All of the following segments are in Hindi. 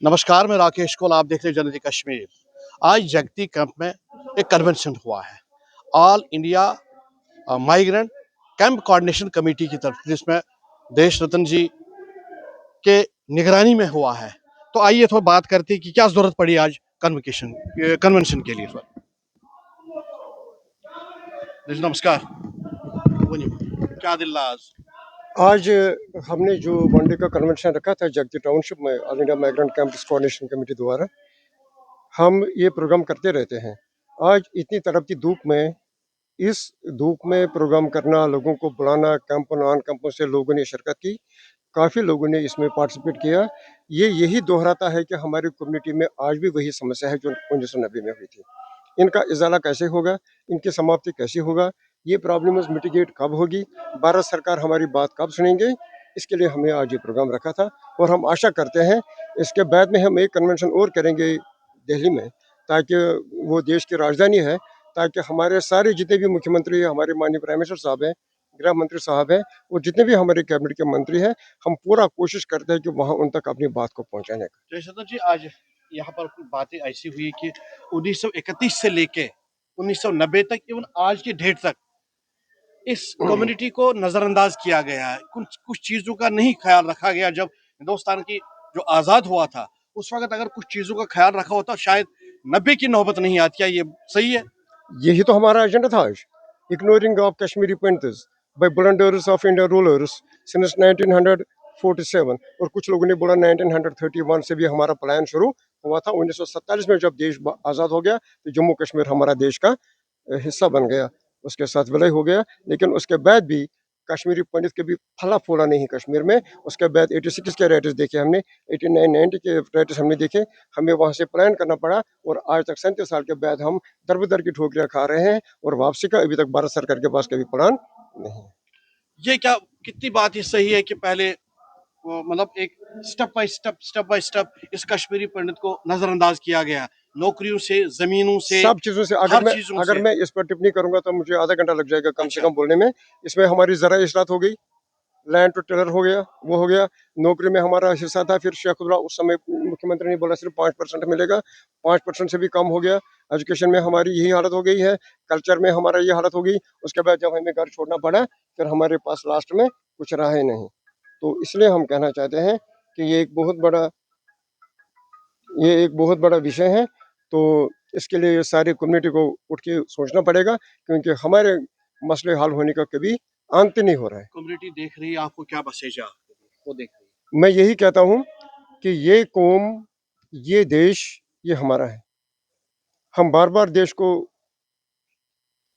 नमस्कार, मैं राकेश कोल, आप देख रहे हैं जनता कश्मीर। आज जगती कैंप में एक कन्वेंशन हुआ है all India migrant camp coordination committee की तरफ, जिसमें देश रतन जी के निगरानी में हुआ है। तो आइए थोड़ा बात करते हैं कि क्या जरूरत पड़ी आज कन्वेंशन के लिए। सर नमस्कार, बोलिए क्या दिल आज। आज हमने जो वनडे का कन्वेंशन रखा था जगती टाउनशिप में all India migrant camp coordination committee द्वारा, हम ये प्रोग्राम करते रहते हैं। आज इतनी तड़पती धूप में, इस धूप में प्रोग्राम करना, लोगों को बुलाना, कैंप नॉन कैंपों से लोगों ने शिरकत की, काफ़ी लोगों ने इसमें पार्टिसिपेट किया। ये यही दोहराता है कि हमारी कम्युनिटी में आज भी वही समस्या है जो 1990 में हुई थी। इनका इजाला कैसे होगा, इनकी समाप्ति कैसे होगा, ये प्रॉब्लम्स मिटिगेट कब होगी, भारत सरकार हमारी बात कब सुनेंगे, इसके लिए हमने आज ये प्रोग्राम रखा था। और हम आशा करते हैं इसके बाद में हम एक कन्वेंशन और करेंगे दिल्ली में, ताकि वो देश की राजधानी है, ताकि हमारे सारे जितने भी मुख्यमंत्री हैं, हमारे माननीय प्राइम मिनिस्टर साहब हैं, गृह मंत्री साहब हैं, और जितने भी हमारे कैबिनेट के मंत्री हैं, हम पूरा कोशिश करते हैं कि वहाँ उन तक अपनी बात को पहुँचाने का। जयशंकर जी, आज यहाँ पर कुछ बातें ऐसी हुई कि 1931 से लेके 1990 तक, इवन आज की डेट तक इस कम्युनिटी को नजरअंदाज किया गया है। कुछ कुछ चीजों का नहीं ख्याल रखा गया। जब हिंदुस्तान की जो आजाद हुआ था उस वक्त अगर कुछ चीजों का ख्याल रखा होता शायद 90 की नौबत नहीं आती। क्या ये सही है? यही तो हमारा एजेंडा था आज, ignoring of Kashmiri Pandits by blunders of India rulers since 1947। और कुछ लोगों ने बोला 1931 से भी हमारा प्लान शुरू हुआ था। 1947 में जब देश आज़ाद हो गया तो जम्मू कश्मीर हमारा देश का हिस्सा बन गया, उसके साथ विलय हो गया। लेकिन उसके बाद भी कश्मीरी पंडित के भी फला फूला नहीं कश्मीर में। उसके बाद 86 के रेट्स देखे हमने, 89 90 के रेट्स हमने देखे, हमें वहाँ से प्लान करना पड़ा। और आज तक 37 साल के बाद हम दर बदर की ठोकरियाँ खा रहे हैं, और वापसी का अभी तक भारत सरकार के पास कभी प्लान नहीं। ये क्या कितनी बात ही सही है कि पहले मतलब एक स्टेप बाय स्टेप इस कश्मीरी पंडित को नजरअंदाज किया गया, नौकरियों से, जमीनों से, सब चीज़ों से। हर चीजों अगर से। मैं इस पर टिप्पणी करूंगा तो मुझे आधा घंटा लग जाएगा कम से अच्छा। कम बोलने में। इसमें हमारी ज़रा इस्लात हो गई, लैंड टू टेलर हो गया, वो हो गया। नौकरी में हमारा हिस्सा था, फिर शेखुल्ला उस समय मुख्यमंत्री ने बोला सिर्फ 5% मिलेगा, 5% से भी कम हो गया। एजुकेशन में हमारी यही हालत हो गई है, कल्चर में हमारा ये हालत हो गई। उसके बाद जब हमें घर छोड़ना पड़ा, फिर हमारे पास लास्ट में कुछ रहा ही नहीं। तो इसलिए हम कहना चाहते हैं कि ये एक बहुत बड़ा विषय है। तो इसके लिए सारी कम्युनिटी को उठ के सोचना पड़ेगा, क्योंकि हमारे मसले हल होने का कभी अंत नहीं हो रहा है। कम्युनिटी देख रही है, आपको क्या मैसेज है? वो देख रही है। मैं यही कहता हूँ कि ये कौम, ये देश, ये हमारा है। हम बार बार देश को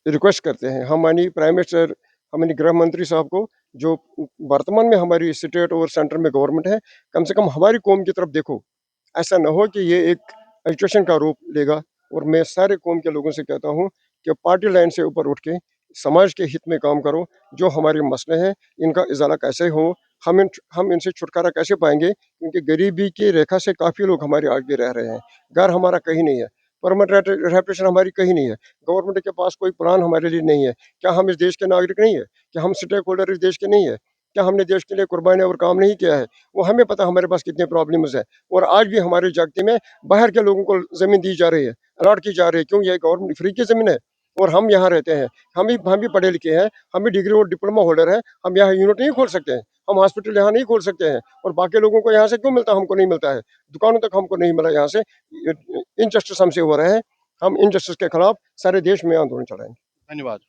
रिक्वेस्ट करते हैं, हम माननीय प्राइम मिनिस्टर, हमारे गृह मंत्री साहब को, जो वर्तमान में हमारी स्टेट और सेंटर में गवर्नमेंट है, कम से कम हमारी कौम की तरफ देखो। ऐसा न हो कि ये एक एजुटेशन का रूप लेगा। और मैं सारे कौम के लोगों से कहता हूँ कि पार्टी लाइन से ऊपर उठ के समाज के हित में काम करो। जो हमारे मसले हैं, इनका इजाला कैसे हो, हम इनसे छुटकारा कैसे पाएंगे, क्योंकि गरीबी की रेखा से काफ़ी लोग हमारे आज भी रह रहे हैं। घर हमारा कहीं नहीं है, परमानेंट रेपुटेशन हमारी कहीं नहीं है, गवर्नमेंट के पास कोई प्लान हमारे लिए नहीं है। क्या हम इस देश के नागरिक नहीं है? क्या हम स्टेक होल्डर इस देश के नहीं है? क्या हमने देश के लिए कुर्बानी और काम नहीं किया है? वो हमें पता हमारे पास कितने प्रॉब्लम्स है। और आज भी हमारे जगत में बाहर के लोगों को ज़मीन दी जा रही है, अलॉट की जा रही है। क्यों? ये गवर्नमेंट फ्री की ज़मीन है और हम यहाँ रहते हैं। हम भी पढ़े लिखे हैं, हम भी डिग्री और डिप्लोमा होल्डर हैं। हम यहाँ यूनिट नहीं खोल सकते हैं, हम हॉस्पिटल यहाँ नहीं खोल सकते हैं। और बाकी लोगों को यहाँ से क्यों मिलता है, हमको नहीं मिलता है? दुकानों तक हमको नहीं मिला यहाँ से। इनजस्टिस हमसे हो रहे हैं। हम इनजस्टिस के खिलाफ सारे देश में आंदोलन चलाएंगे। धन्यवाद।